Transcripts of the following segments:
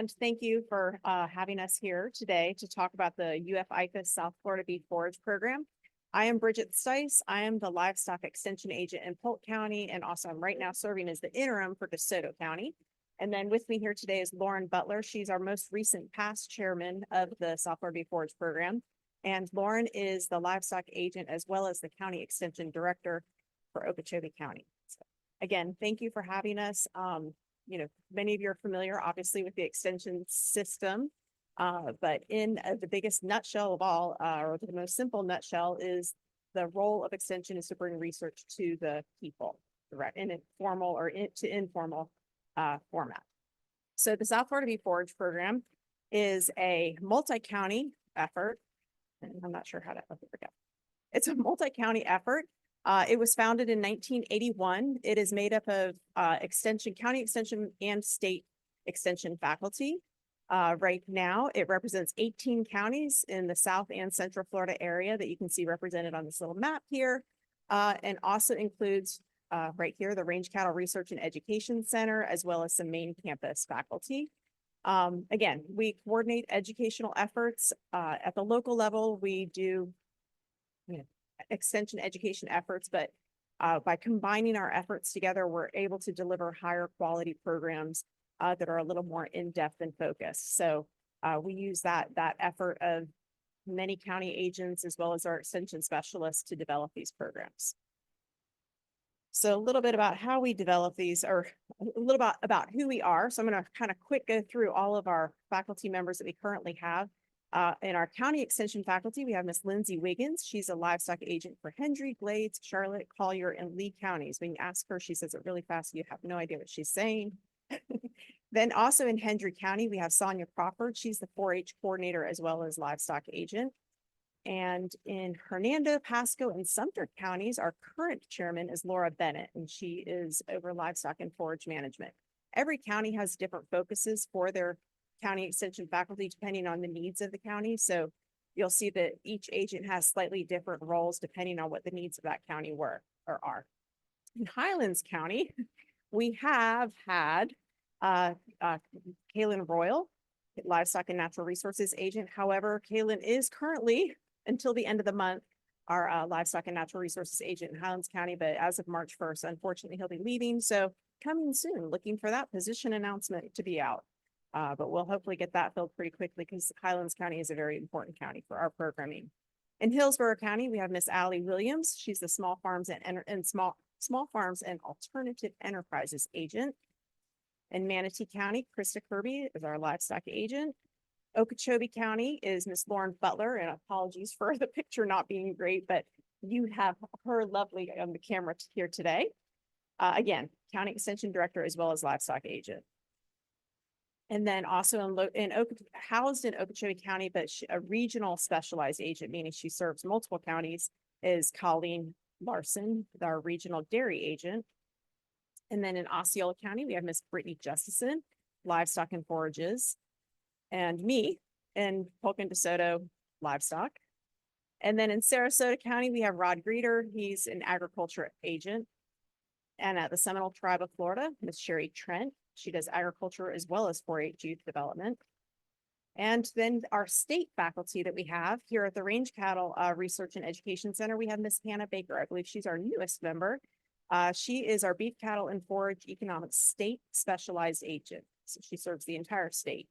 and thank you for having us here today to talk about the IFAS South Florida Beef Forage Program. I am Bridget Stice. I am the Livestock Extension Agent in Polk County, and also I'm right now serving as the interim for DeSoto County. And then with me here today is Lauren Butler. She's our most recent past chairman of the South Florida Beef Forage Program. And Lauren is the Livestock Agent as well as the County Extension Director for Okeechobee County. So, again, thank you for having us. Many of you are familiar, obviously, with the extension system, but in the biggest nutshell of all, or the most simple nutshell, is the role of extension is to bring research to the people, right, in a formal or to informal format. So the South Florida Beef Forage Program is a multi-county effort, and I'm not sure how to, okay, it's a multi-county effort. It was founded in 1981. It is made up of county extension and state extension faculty. Right now, it represents 18 counties in the South and Central Florida area that you can see represented on this little map here, and also includes right here, the Range Cattle Research and Education Center, as well as some main campus faculty. Again, we coordinate educational efforts at the local level. We do extension education efforts, but by combining our efforts together, we're able to deliver higher quality programs that are a little more in-depth and focused. So we use that effort of many county agents as well as our extension specialists to develop these programs. So a little bit about how we develop these, or a little about who we are. So I'm going to kind of quick go through all of our faculty members that we currently have. In our county extension faculty, we have Miss Lindsay Wiggins. She's a livestock agent for Hendry, Glades, Charlotte, Collier, and Lee counties. When you ask her, she says it really fast. You have no idea what she's saying. Then also in Hendry County, we have Sonia Crawford. She's the 4-H coordinator as well as livestock agent. And in Hernando, Pasco, and Sumter counties, our current chairman is Laura Bennett, and she is over livestock and forage management. Every county has different focuses for their county extension faculty depending on the needs of the county. So you'll see that each agent has slightly different roles depending on what the needs of that county were or are. In Highlands County, we have had Kaylin Royal, livestock and natural resources agent. However, Kaylin is currently, until the end of the month, our livestock and natural resources agent in Highlands County, but as of March 1st, unfortunately, he'll be leaving. So coming soon, looking for that position announcement to be out. But we'll hopefully get that filled pretty quickly because Highlands County is a very important county for our programming. In Hillsborough County, we have Miss Allie Williams. She's the small farms and small farms and alternative enterprises agent. In Manatee County, Krista Kirby is our livestock agent. Okeechobee County is Miss Lauren Butler, and apologies for the picture not being great, but you have her lovely on the camera here today. Again, County Extension Director as well as livestock agent. And then also housed in Okeechobee County, but a regional specialized agent, meaning she serves multiple counties, is Colleen Larson, our regional dairy agent. And then in Osceola County, we have Miss Brittany Justison, livestock and forages, and me in Polk and DeSoto, livestock. And then in Sarasota County, we have Rod Greeter. He's an agriculture agent. And at the Seminole Tribe of Florida, Miss Sherry Trent. She does agriculture as well as 4-H youth development. And then our state faculty that we have here at the Range Cattle Research and Education Center, we have Miss Hannah Baker. I believe she's our newest member. She is our beef cattle and forage economics state specialized agent. So she serves the entire state.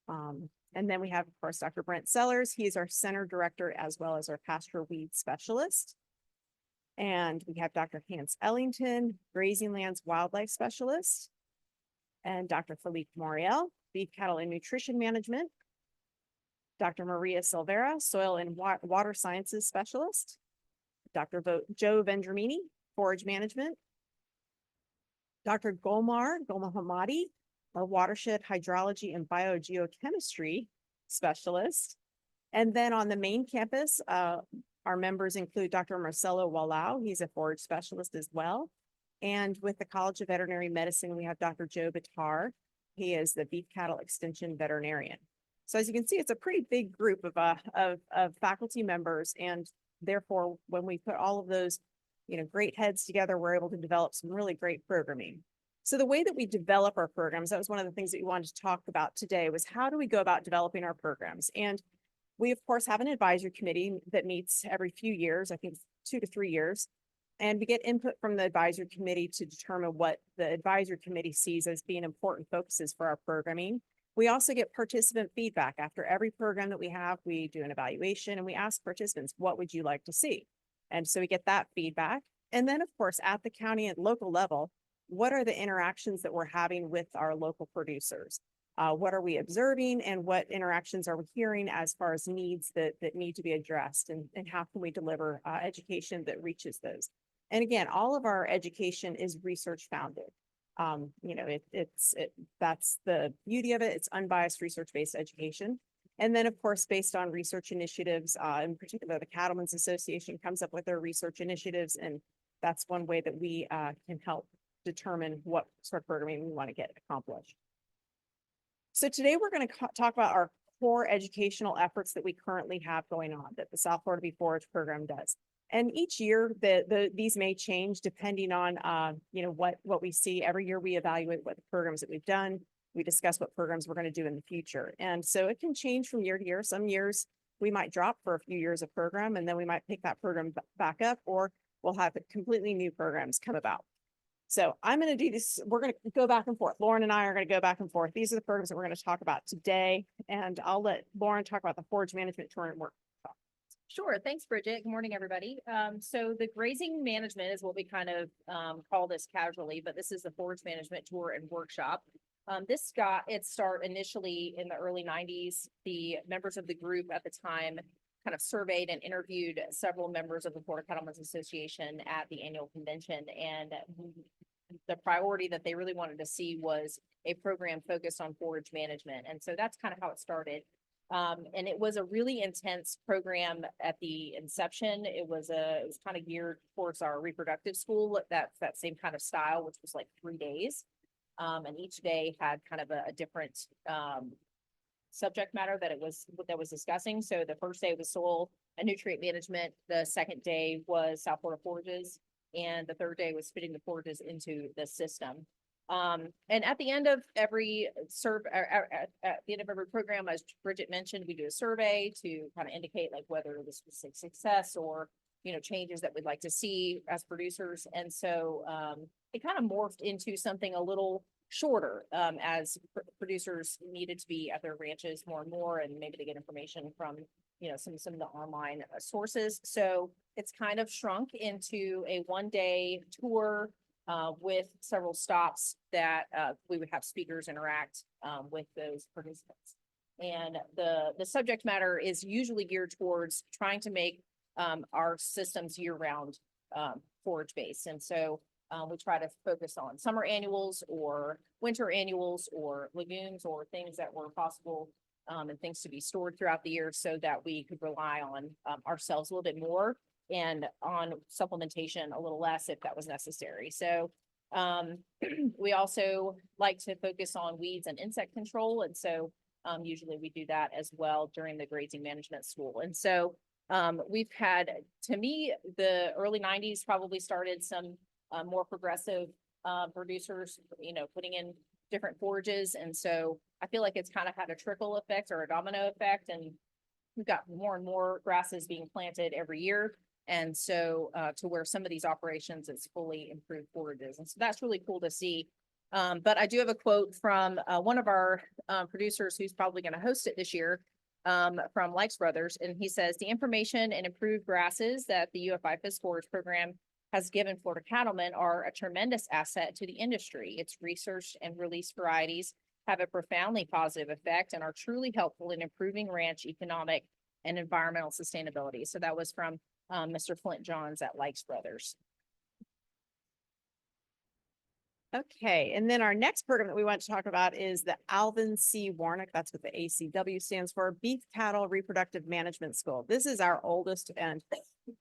And then we have, of course, Dr. Brent Sellers. He's our center director as well as our pasture weed specialist. And we have Dr. Hans Ellington, grazing lands wildlife specialist. And Dr. Philippe Moriel, beef cattle and nutrition management. Dr. Maria Silvera, soil and water sciences specialist. Dr. Joe Vendramini, forage management. Dr. Golmar Hamadi, our watershed hydrology and biogeochemistry specialist. And then on the main campus, our members include Dr. Marcelo Walau. He's a forage specialist as well. And with the College of Veterinary Medicine, we have Dr. Joe Bitar. He is the beef cattle extension veterinarian. So as you can see, it's a pretty big group of faculty members. And therefore, when we put all of those, great heads together, we're able to develop some really great programming. So the way that we develop our programs, that was one of the things that we wanted to talk about today, was how do we go about developing our programs? And we, of course, have an advisory committee that meets every few years, I think it's 2 to 3 years. And we get input from the advisory committee to determine what the advisory committee sees as being important focuses for our programming. We also get participant feedback. After every program that we have, we do an evaluation and we ask participants, what would you like to see? And so we get that feedback. And then, of course, at the county and local level, what are the interactions that we're having with our local producers? What are we observing and what interactions are we hearing as far as needs that need to be addressed, and how can we deliver education that reaches those? And again, all of our education is research founded. That's the beauty of it. It's unbiased research-based education. And then, of course, based on research initiatives, in particular, the Cattlemen's Association comes up with their research initiatives, and that's one way that we can help determine what sort of programming we want to get accomplished. So today we're going to talk about our core educational efforts that we currently have going on, that the South Florida Bee Forage program does. And each year these may change depending on what we see. Every year we evaluate what the programs that we've done. We discuss what programs we're going to do in the future. And so it can change from year to year. Some years we might drop for a few years of program, and then we might pick that program back up, or we'll have completely new programs come about. So I'm going to do this. We're going to go back and forth. Lauren and I are going to go back and forth. These are the programs that we're going to talk about today. And I'll let Lauren talk about the forage management tour and work. Sure. Thanks, Bridget. Good morning, everybody. So the grazing management is what we kind of call this casually, but this is the forage management tour and workshop. This got its start initially in the early 90s. The members of the group at the time kind of surveyed and interviewed several members of the Florida Cattlemen's Association at the annual convention. And the priority that they really wanted to see was a program focused on forage management. And so that's kind of how it started. And it was a really intense program at the inception. It was kind of geared towards our reproductive school. That's that same kind of style, which was like 3 days. And each day had kind of a different subject matter that was discussing. So the first day was soil and nutrient management. The second day was South Florida forages, and the third day was fitting the forages into the system. And at the end of every program, as Bridget mentioned, we do a survey to kind of indicate like whether this was a success or changes that we'd like to see as producers. And so it kind of morphed into something a little shorter as producers needed to be at their ranches more and more, and maybe to get information from some of the online sources. So it's kind of shrunk into a 1-day tour with several stops that we would have speakers interact with those participants. And the subject matter is usually geared towards trying to make our systems year-round forage based. And so we try to focus on summer annuals or winter annuals or legumes or things that were possible and things to be stored throughout the year, so that we could rely on ourselves a little bit more and on supplementation a little less if that was necessary. So we also like to focus on weeds and insect control. And so usually we do that as well during the grazing management school. And so we've had, to me, the early 90s probably started some more progressive producers, putting in different forages. And so I feel like it's kind of had a trickle effect or a domino effect. And we've got more and more grasses being planted every year. And so to where some of these operations, it's fully improved forages. And so that's really cool to see. But I do have a quote from one of our producers who's probably going to host it this year, from Likes Brothers. And he says, the information and improved grasses that the IFAS forage program has given Florida cattlemen are a tremendous asset to the industry. Its researched and released varieties have a profoundly positive effect and are truly helpful in improving ranch economic and environmental sustainability. So that was from Mr. Flint Johns at Likes Brothers. Okay, and then our next program that we want to talk about is the Alvin C. Warnick. That's what the ACW stands for, Beef Cattle Reproductive Management School. This is our oldest and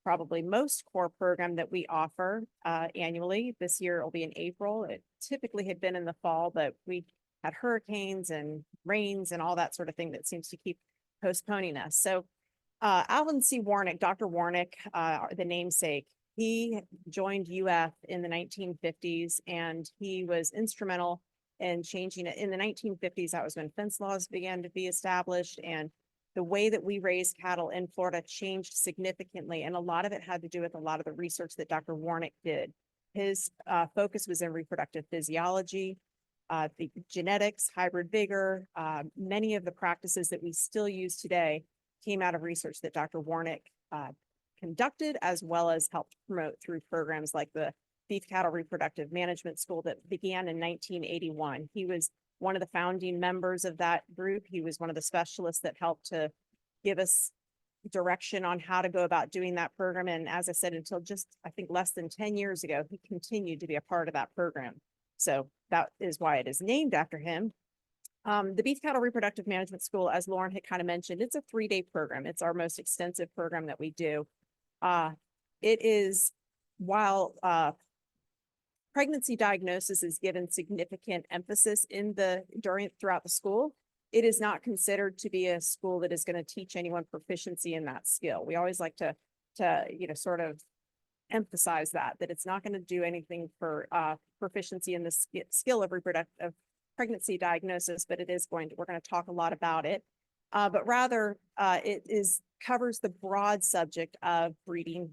probably most core program that we offer annually. This year it will be in April. It typically had been in the fall, but we had hurricanes and rains and all that sort of thing that seems to keep postponing us. So Alvin C. Warnick, Dr. Warnick, the namesake, He joined UF in the 1950s, and he was instrumental in changing it. In the 1950s, that was when fence laws began to be established, and the way that we raise cattle in Florida changed significantly. And a lot of it had to do with a lot of the research that Dr. Warnick did. His focus was in reproductive physiology, the genetics, hybrid vigor. Many of the practices that we still use today came out of research that Dr. Warnick conducted, as well as helped promote through programs like the Beef Cattle Reproductive Management School that began in 1981. He was one of the founding members of that group. He was one of the specialists that helped to give us direction on how to go about doing that program. And as I said, until just, I think, less than 10 years ago, he continued to be a part of that program. So that is why it is named after him. The Beef Cattle Reproductive Management School, as Lauren had kind of mentioned, it's a 3-day program. It's our most extensive program that we do. It is, while pregnancy diagnosis is given significant emphasis throughout the school, it is not considered to be a school that is going to teach anyone proficiency in that skill. We always like to sort of emphasize that it's not going to do anything for proficiency in the skill of reproductive pregnancy diagnosis, but we're going to talk a lot about it. But rather, it covers the broad subject of breeding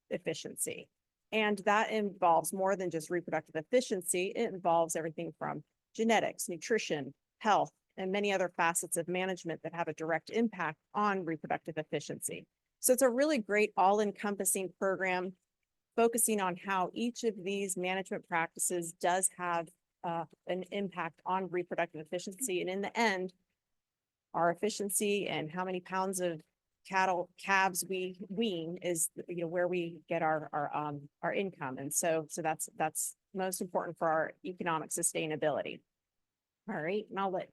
efficiency. And that involves more than just reproductive efficiency. It involves everything from genetics, nutrition, health, and many other facets of management that have a direct impact on reproductive efficiency. So it's a really great all-encompassing program focusing on how each of these management practices does have an impact on reproductive efficiency. And in the end, our efficiency and how many pounds of calves we wean is where we get our income. And so that's most important for our economic sustainability. All right, and I'll let.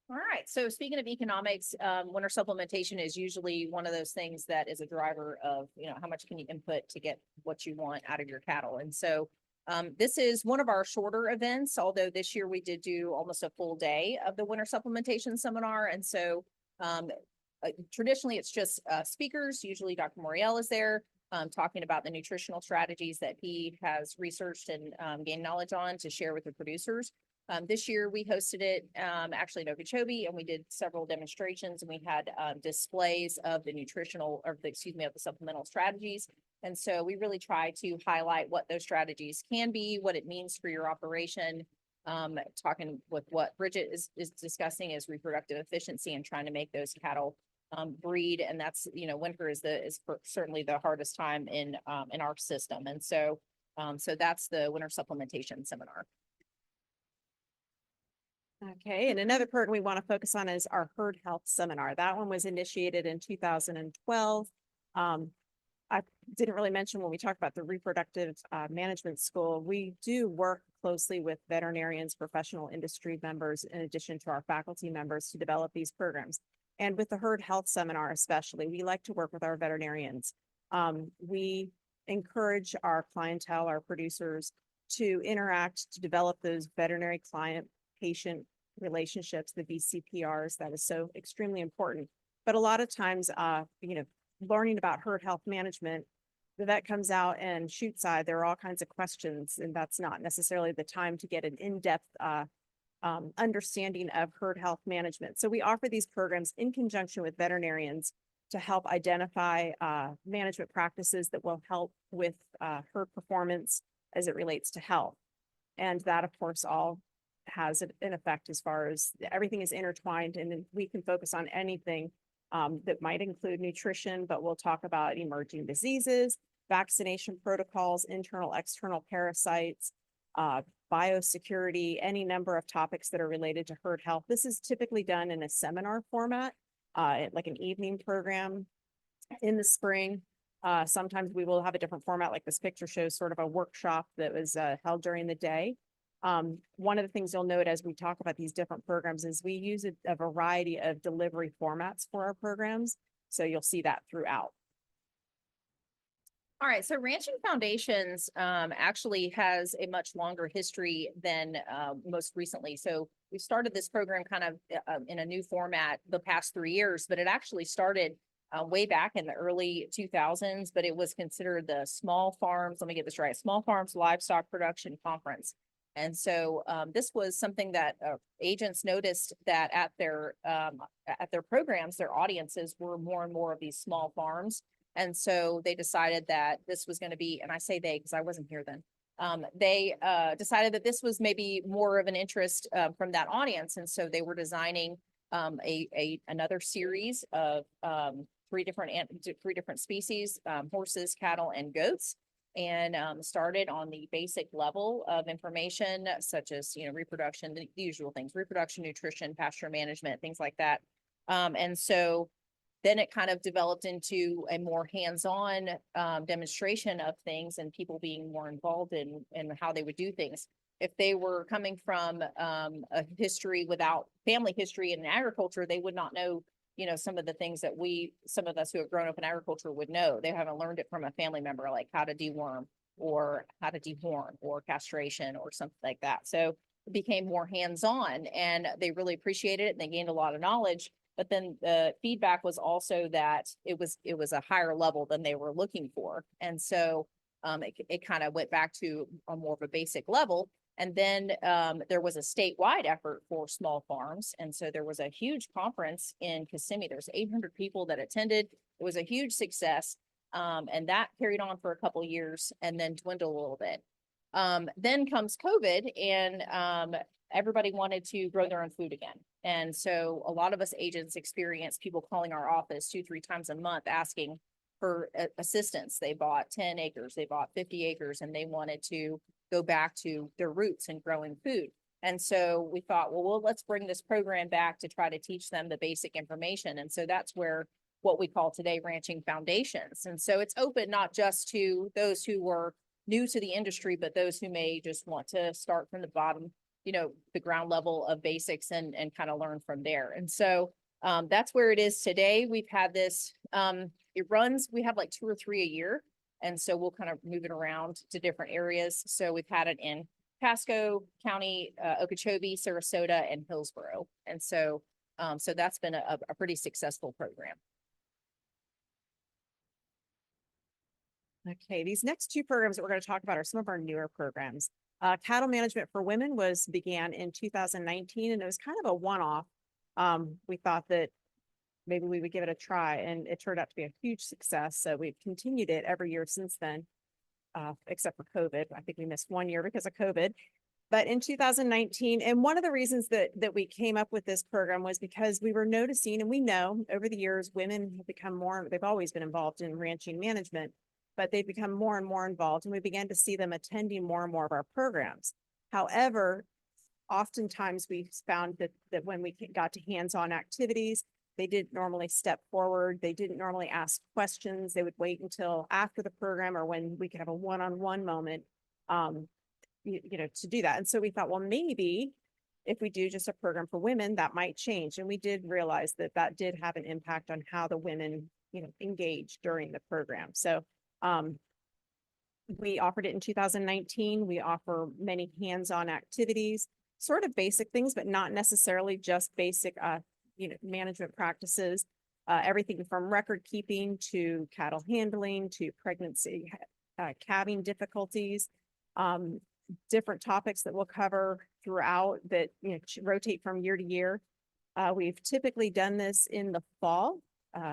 All right. So speaking of economics, winter supplementation is usually one of those things that is a driver of, how much can you input to get what you want out of your cattle. And so this is one of our shorter events, although this year we did do almost a full day of the winter supplementation seminar. And so traditionally it's just speakers. Usually Dr. Moriel is there talking about the nutritional strategies that he has researched and gained knowledge on to share with the producers. This year we hosted it actually in Okeechobee, and we did several demonstrations, and we had displays of the of the supplemental strategies. And so we really try to highlight what those strategies can be, what it means for your operation, talking with what Bridget is discussing is reproductive efficiency and trying to make those cattle breed. And that's, winter is certainly the hardest time in our system. And so that's the winter supplementation seminar. Okay, and another program we want to focus on is our herd health seminar. That one was initiated in 2012. I didn't really mention when we talked about the reproductive management school, we do work closely with veterinarians, professional industry members, in addition to our faculty members to develop these programs. And with the herd health seminar especially, we like to work with our veterinarians. We encourage our clientele, our producers, to interact, to develop those veterinary client-patient relationships, the VCPRs. That is so extremely important. But a lot of times, learning about herd health management, the vet comes out and shoots side, there are all kinds of questions, and that's not necessarily the time to get an in-depth understanding of herd health management. So we offer these programs in conjunction with veterinarians to help identify management practices that will help with herd performance as it relates to health. And that, of course, all has an effect as far as everything is intertwined, and then we can focus on anything that might include nutrition, but we'll talk about emerging diseases, vaccination protocols, internal, external parasites, biosecurity, any number of topics that are related to herd health. This is typically done in a seminar format, like an evening program in the spring. Sometimes we will have a different format, like this picture shows sort of a workshop that was held during the day. One of the things you'll note as we talk about these different programs is we use a variety of delivery formats for our programs. So you'll see that throughout. All right, so Ranching Foundations actually has a much longer history than most recently. So we started this program kind of in a new format the past 3 years, but it actually started way back in the early 2000s, but it was considered the Small Farms, let me get this right, Small Farms Livestock Production Conference. And so this was something that agents noticed that at their programs, their audiences were more and more of these small farms. And so they decided that this was going to be, and I say they because I wasn't here then. They decided that this was maybe more of an interest from that audience. And so they were designing another series of three different species, horses, cattle, and goats, and started on the basic level of information such as, reproduction, the usual things, reproduction, nutrition, pasture management, things like that. And so then it kind of developed into a more hands-on demonstration of things and people being more involved in how they would do things. If they were coming from a history without family history in agriculture, they would not know, some of the things that some of us who have grown up in agriculture would know. They haven't learned it from a family member, like how to deworm or how to dehorn or castration or something like that. So it became more hands-on and they really appreciated it and they gained a lot of knowledge. But then the feedback was also that it was a higher level than they were looking for. And so it kind of went back to a more of a basic level. And then there was a statewide effort for small farms. And so there was a huge conference in Kissimmee. There's 800 people that attended. It was a huge success. And that carried on for a couple of years and then dwindled a little bit. Then comes COVID and everybody wanted to grow their own food again. And so a lot of us agents experienced people calling our office 2-3 times a month asking for assistance. They bought 10 acres, they bought 50 acres, and they wanted to go back to their roots in growing food. And so we thought, well, let's bring this program back to try to teach them the basic information. And so that's where what we call today ranching foundations. And so it's open not just to those who were new to the industry, but those who may just want to start from the bottom, the ground level of basics and kind of learn from there. And so that's where it is today. We've had this, we have like 2 or 3 a year. And so we'll kind of move it around to different areas. So we've had it in Pasco County, Okeechobee, Sarasota, and Hillsborough. And so, so that's been a pretty successful program. Okay, these next 2 programs that we're going to talk about are some of our newer programs. Cattle Management for Women began in 2019, and it was kind of a one-off. We thought that maybe we would give it a try, and it turned out to be a huge success. So we've continued it every year since then, except for COVID. I think we missed 1 year because of COVID. But in 2019, and one of the reasons that we came up with this program was because we were noticing, and we know over the years, women have become they've always been involved in ranching management, but they've become more and more involved, and we began to see them attending more and more of our programs. However, oftentimes we found that when we got to hands-on activities, they didn't normally step forward. They didn't normally ask questions. They would wait until after the program or when we could have a one-on-one moment, to do that. And so we thought, well, maybe if we do just a program for women, that might change. And we did realize that did have an impact on how the women, engaged during the program. So we offered it in 2019. We offer many hands-on activities, sort of basic things, but not necessarily just basic, management practices, everything from record keeping to cattle handling to pregnancy, calving difficulties, different topics that we'll cover throughout that, rotate from year to year. We've typically done this in the fall.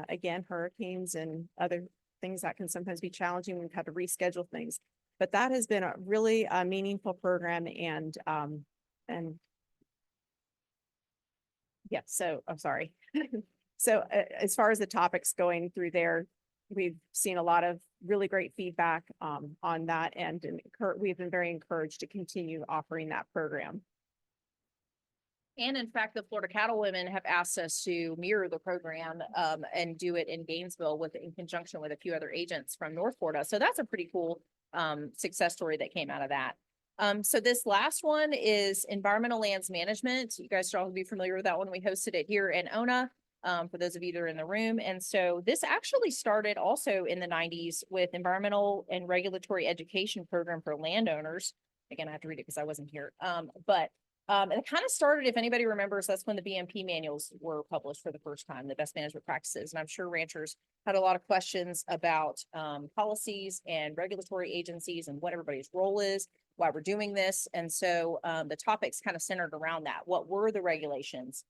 Again, hurricanes and other things that can sometimes be challenging. We've had to reschedule things, but that has been a really meaningful program. And yeah, so I'm sorry. So as far as the topics going through there, we've seen a lot of really great feedback on that, and we've been very encouraged to continue offering that program. And in fact, the Florida Cattle Women have asked us to mirror the program and do it in Gainesville in conjunction with a few other agents from North Florida. So that's a pretty cool success story that came out of that. So this last one is environmental lands management. You guys should all be familiar with that one. We hosted it here in Ona for those of you that are in the room. And so this actually started also in the 90s with environmental and regulatory education program for landowners. Again, I have to read it because I wasn't here. But And it kind of started, if anybody remembers, that's when the BMP manuals were published for the first time, the best management practices. And I'm sure ranchers had a lot of questions about policies and regulatory agencies and what everybody's role is, why we're doing this. And so the topics kind of centered around that. What were the regulations?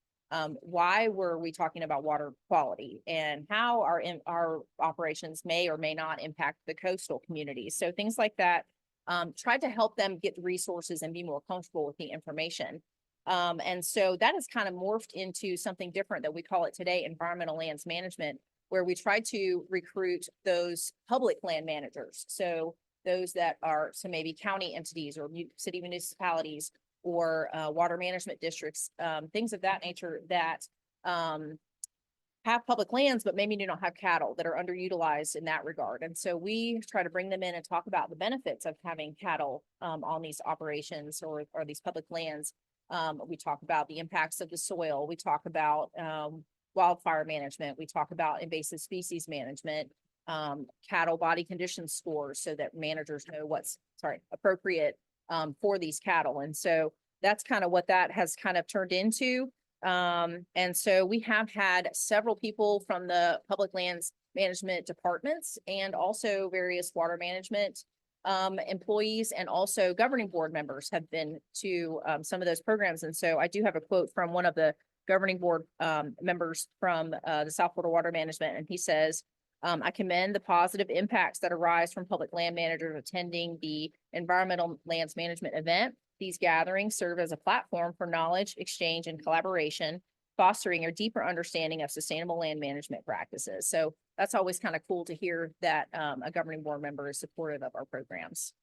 Why were we talking about water quality, and how our operations may or may not impact the coastal communities? So things like that. Tried to help them get the resources and be more comfortable with the information. And so that has kind of morphed into something different that we call it today, environmental lands management, where we try to recruit those public land managers. So those that are, so maybe county entities or city municipalities or water management districts, things of that nature that have public lands, but maybe do not have cattle, that are underutilized in that regard. And so we try to bring them in and talk about the benefits of having cattle on these operations or these public lands. We talk about the impacts of the soil. We talk about wildfire management. We talk about invasive species management, cattle body condition scores, so that managers know what's appropriate for these cattle. And so that's kind of what that has kind of turned into. And so we have had several people from the public lands management departments and also various water management employees and also governing board members have been to some of those programs. And so I do have a quote from one of the governing board members from the South Florida Water Management, and he says, I commend the positive impacts that arise from public land managers attending the environmental lands management event. These gatherings serve as a platform for knowledge exchange and collaboration, fostering a deeper understanding of sustainable land management practices. So that's always kind of cool to hear that a governing board member is supportive of our programs.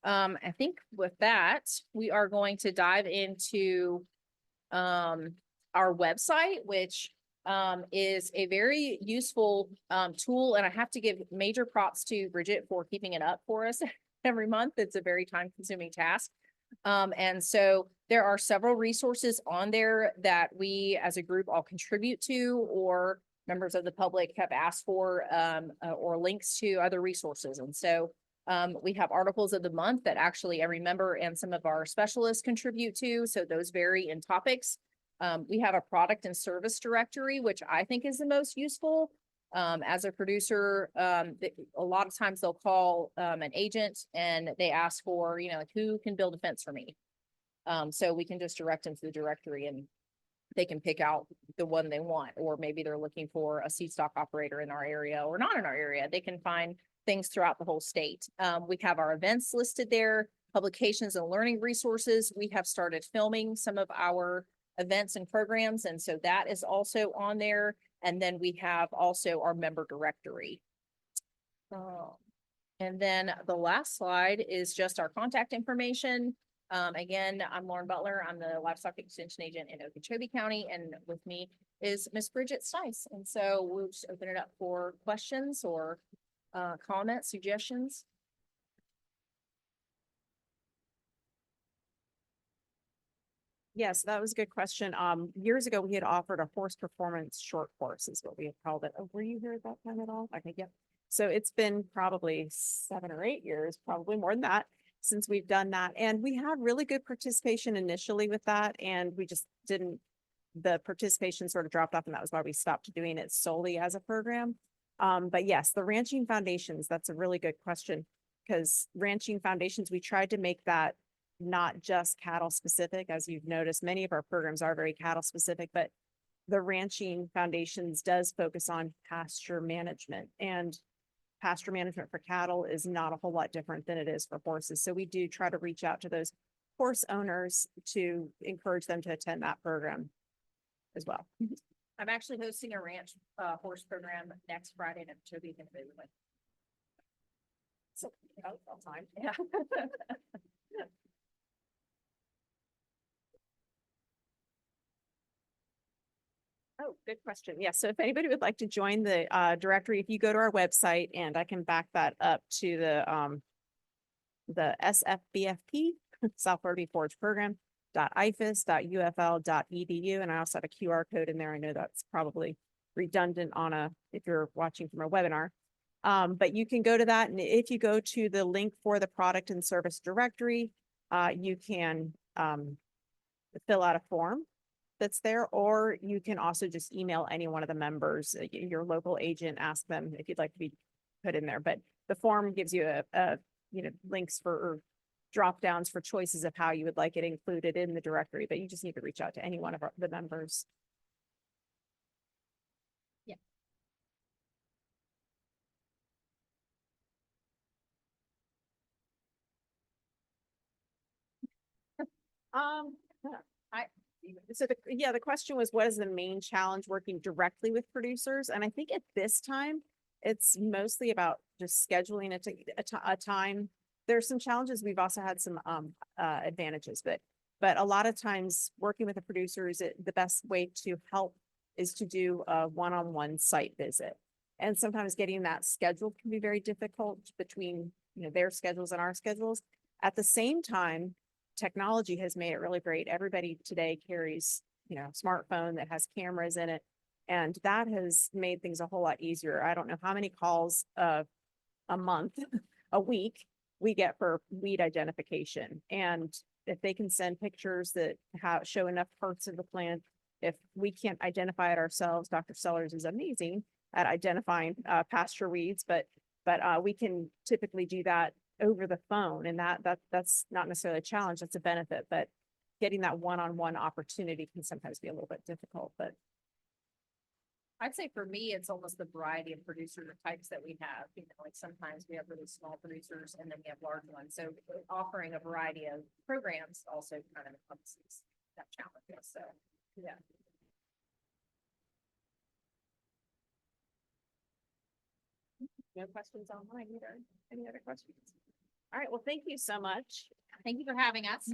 I think with that, we are going to dive into our website, which is a very useful tool. And I have to give major props to Bridget for keeping it up for us every month. It's a very time-consuming task. And so there are several resources on there that we as a group all contribute to, or members of the public have asked for, or links to other resources. And so we have articles of the month that actually every member and some of our specialists contribute to. So those vary in topics. We have a product and service directory, which I think is the most useful. As a producer, a lot of times they'll call an agent and they ask for, like, who can build a fence for me? So we can just direct them to the directory and they can pick out the one they want, or maybe they're looking for a seed stock operator in our area or not in our area. They can find things throughout the whole state. We have our events listed there, publications and learning resources. We have started filming some of our events and programs, and so that is also on there. And then we have also our member directory. And then the last slide is just our contact information. Again, I'm Lauren Butler. I'm the livestock extension agent in Okeechobee County, and with me is Miss Bridget Stice. And so we'll just open it up for questions or comments, suggestions. Yes, that was a good question. Years ago, we had offered a horse performance short course is what we had called it. Oh, were you here at that time at all? Okay, yep. So it's been probably 7 or 8 years, probably more than that, since we've done that. And we had really good participation initially with that. And we just didn't, the participation sort of dropped off, and that was why we stopped doing it solely as a program. But yes, the ranching foundations, that's a really good question, because ranching foundations, we tried to make that not just cattle specific. As you've noticed, many of our programs are very cattle specific, but the ranching foundations does focus on pasture management, and pasture management for cattle is not a whole lot different than it is for horses. So we do try to reach out to those horse owners to encourage them to attend that program as well. I'm actually hosting a ranch horse program next Friday in Okeechobee. So, all time. Yeah. Oh, good question. Yeah. So if anybody would like to join the directory, if you go to our website, and I can back that up to the SFBFP, South Florida Forage Program, .ifas.ufl.edu. And I also have a QR code in there. I know that's probably redundant if you're watching from a webinar. But you can go to that. And if you go to the link for the product and service directory, you can fill out a form that's there, or you can also just email any one of the members, your local agent, ask them if you'd like to be put in there. But the form gives you links for or drop downs for choices of how you would like it included in the directory, but you just need to reach out to any one of the members. Um, the question was, what is the main challenge working directly with producers? And I think at this time, it's mostly about just scheduling a time. There's some challenges. We've also had some advantages, but a lot of times working with the producers, the best way to help is to do a one-on-one site visit. And sometimes getting that scheduled can be very difficult between, their schedules and our schedules. At the same time, technology has made it really great. Everybody today carries, a smartphone that has cameras in it. And that has made things a whole lot easier. I don't know how many calls a month, a week we get for weed identification. And if they can send pictures that show enough parts of the plant, if we can't identify it ourselves, Dr. Sellers is amazing at identifying pasture weeds, but we can typically do that over the phone, and that's not necessarily a challenge, that's a benefit, but getting that one-on-one opportunity can sometimes be a little bit difficult. But I'd say for me, it's almost the variety of producer types that we have. Like sometimes we have really small producers and then we have large ones. So offering a variety of programs also kind of encompasses that challenge. So, yeah. No questions online either. Any other questions? All right, well, thank you so much. Thank you for having us.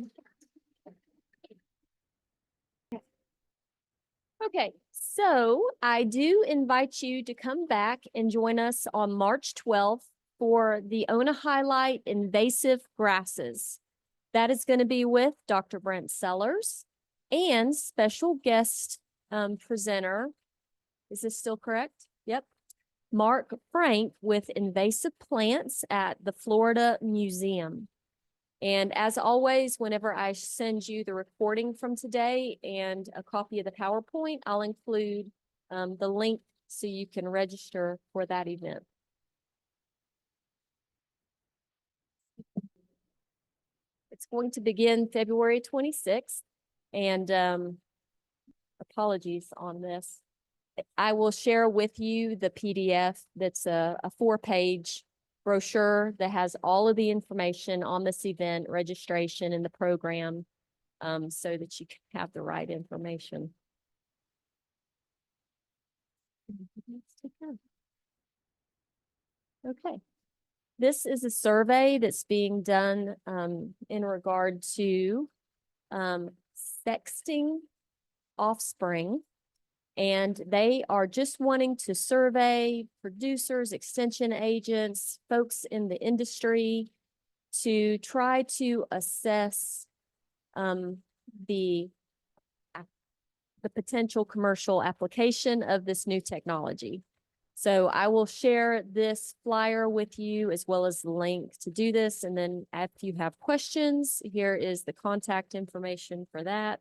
Okay, so I do invite you to come back and join us on March 12th for the ONA Highlight Invasive Grasses. That is going to be with Dr. Brent Sellers and special guest presenter. Is this still correct? Yep. Mark Frank with invasive plants at the Florida Museum. And as always, whenever I send you the recording from today and a copy of the PowerPoint, I'll include the link so you can register for that event. It's going to begin February 26th, and apologies on this. I will share with you the PDF that's a 4-page brochure that has all of the information on this event, registration, and the program, so that you can have the right information. Okay. This is a survey that's being done in regard to sexting offspring. And they are just wanting to survey producers, extension agents, folks in the industry to try to assess the potential commercial application of this new technology. So I will share this flyer with you as well as the link to do this. And then if you have questions, here is the contact information for that.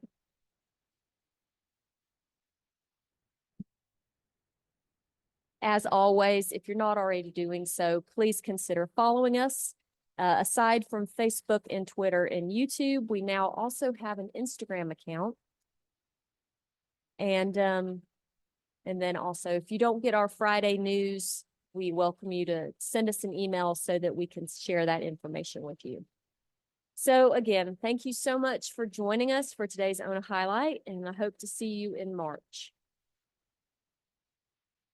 As always, if you're not already doing so, please consider following us. Aside from Facebook and Twitter and YouTube, we now also have an Instagram account. And then also, if you don't get our Friday news, we welcome you to send us an email so that we can share that information with you. So again, thank you so much for joining us for today's ONA Highlight, and I hope to see you in March.